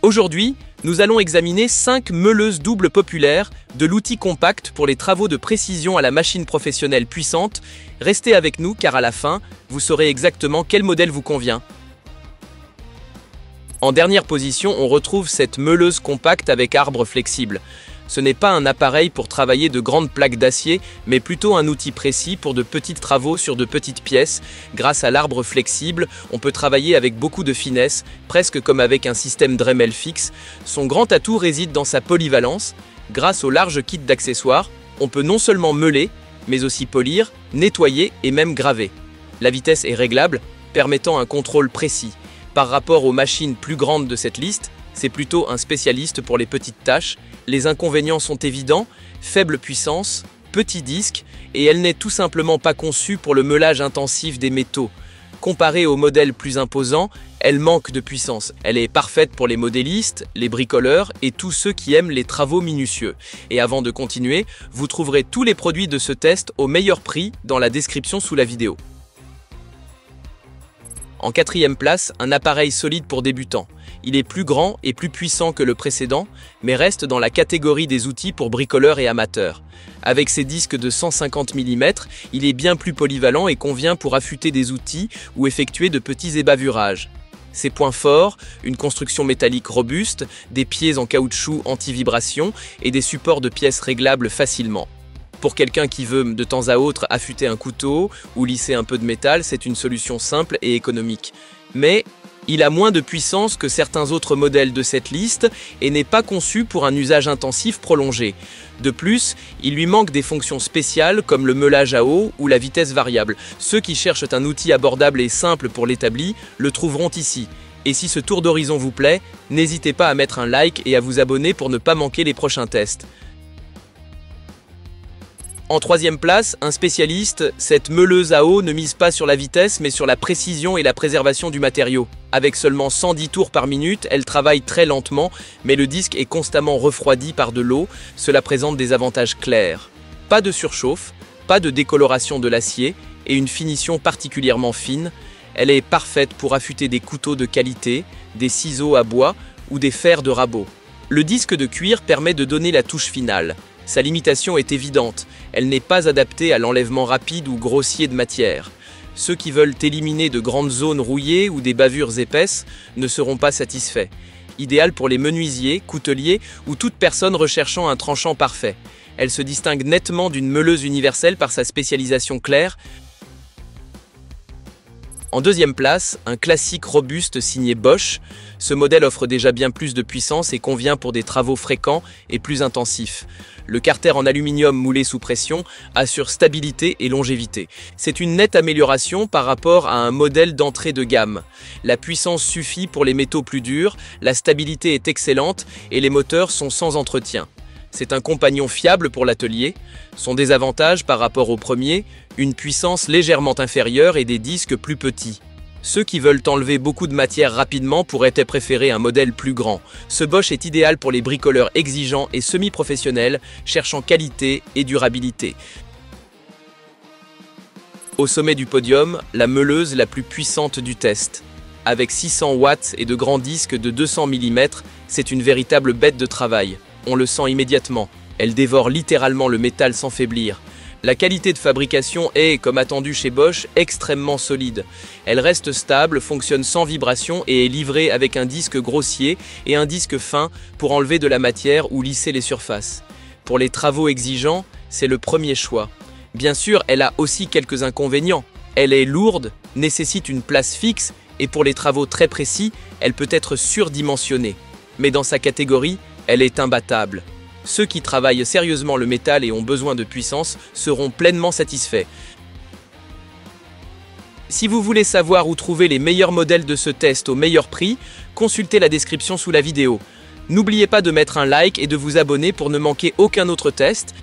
Aujourd'hui, nous allons examiner 5 meuleuses doubles populaires de l'outil compact pour les travaux de précision à la machine professionnelle puissante. Restez avec nous car à la fin, vous saurez exactement quel modèle vous convient. En dernière position, on retrouve cette meuleuse compacte avec arbre flexible. Ce n'est pas un appareil pour travailler de grandes plaques d'acier, mais plutôt un outil précis pour de petits travaux sur de petites pièces. Grâce à l'arbre flexible, on peut travailler avec beaucoup de finesse, presque comme avec un système Dremel fixe. Son grand atout réside dans sa polyvalence. Grâce au large kit d'accessoires, on peut non seulement meuler, mais aussi polir, nettoyer et même graver. La vitesse est réglable, permettant un contrôle précis. Par rapport aux machines plus grandes de cette liste, c'est plutôt un spécialiste pour les petites tâches. Les inconvénients sont évidents, faible puissance, petit disque, et elle n'est tout simplement pas conçue pour le meulage intensif des métaux. Comparée aux modèles plus imposants, elle manque de puissance. Elle est parfaite pour les modélistes, les bricoleurs et tous ceux qui aiment les travaux minutieux. Et avant de continuer, vous trouverez tous les produits de ce test au meilleur prix dans la description sous la vidéo. En quatrième place, un appareil solide pour débutants. Il est plus grand et plus puissant que le précédent, mais reste dans la catégorie des outils pour bricoleurs et amateurs. Avec ses disques de 150 mm, il est bien plus polyvalent et convient pour affûter des outils ou effectuer de petits ébavurages. Ses points forts, une construction métallique robuste, des pieds en caoutchouc anti-vibration et des supports de pièces réglables facilement. Pour quelqu'un qui veut de temps à autre affûter un couteau ou lisser un peu de métal, c'est une solution simple et économique. Mais il a moins de puissance que certains autres modèles de cette liste et n'est pas conçu pour un usage intensif prolongé. De plus, il lui manque des fonctions spéciales comme le meulage à eau ou la vitesse variable. Ceux qui cherchent un outil abordable et simple pour l'établi le trouveront ici. Et si ce tour d'horizon vous plaît, n'hésitez pas à mettre un like et à vous abonner pour ne pas manquer les prochains tests. En troisième place, un spécialiste, cette meuleuse à eau ne mise pas sur la vitesse mais sur la précision et la préservation du matériau. Avec seulement 110 tours par minute, elle travaille très lentement, mais le disque est constamment refroidi par de l'eau. Cela présente des avantages clairs. Pas de surchauffe, pas de décoloration de l'acier et une finition particulièrement fine. Elle est parfaite pour affûter des couteaux de qualité, des ciseaux à bois ou des fers de rabot. Le disque de cuir permet de donner la touche finale. Sa limitation est évidente, elle n'est pas adaptée à l'enlèvement rapide ou grossier de matière. Ceux qui veulent éliminer de grandes zones rouillées ou des bavures épaisses ne seront pas satisfaits. Idéal pour les menuisiers, couteliers ou toute personne recherchant un tranchant parfait. Elle se distingue nettement d'une meuleuse universelle par sa spécialisation claire. En deuxième place, un classique robuste signé Bosch. Ce modèle offre déjà bien plus de puissance et convient pour des travaux fréquents et plus intensifs. Le carter en aluminium moulé sous pression assure stabilité et longévité. C'est une nette amélioration par rapport à un modèle d'entrée de gamme. La puissance suffit pour les métaux plus durs, la stabilité est excellente et les moteurs sont sans entretien. C'est un compagnon fiable pour l'atelier. Son désavantage par rapport au premier, une puissance légèrement inférieure et des disques plus petits. Ceux qui veulent enlever beaucoup de matière rapidement pourraient préférer un modèle plus grand. Ce Bosch est idéal pour les bricoleurs exigeants et semi-professionnels, cherchant qualité et durabilité. Au sommet du podium, la meuleuse la plus puissante du test. Avec 600 watts et de grands disques de 200 mm, c'est une véritable bête de travail. On le sent immédiatement, elle dévore littéralement le métal sans faiblir. La qualité de fabrication est, comme attendu chez Bosch, extrêmement solide. Elle reste stable, fonctionne sans vibration et est livrée avec un disque grossier et un disque fin pour enlever de la matière ou lisser les surfaces. Pour les travaux exigeants, c'est le premier choix. Bien sûr, elle a aussi quelques inconvénients. Elle est lourde, nécessite une place fixe et pour les travaux très précis, elle peut être surdimensionnée. Mais dans sa catégorie, elle est imbattable. Ceux qui travaillent sérieusement le métal et ont besoin de puissance seront pleinement satisfaits. Si vous voulez savoir où trouver les meilleurs modèles de ce test au meilleur prix, consultez la description sous la vidéo. N'oubliez pas de mettre un like et de vous abonner pour ne manquer aucun autre test.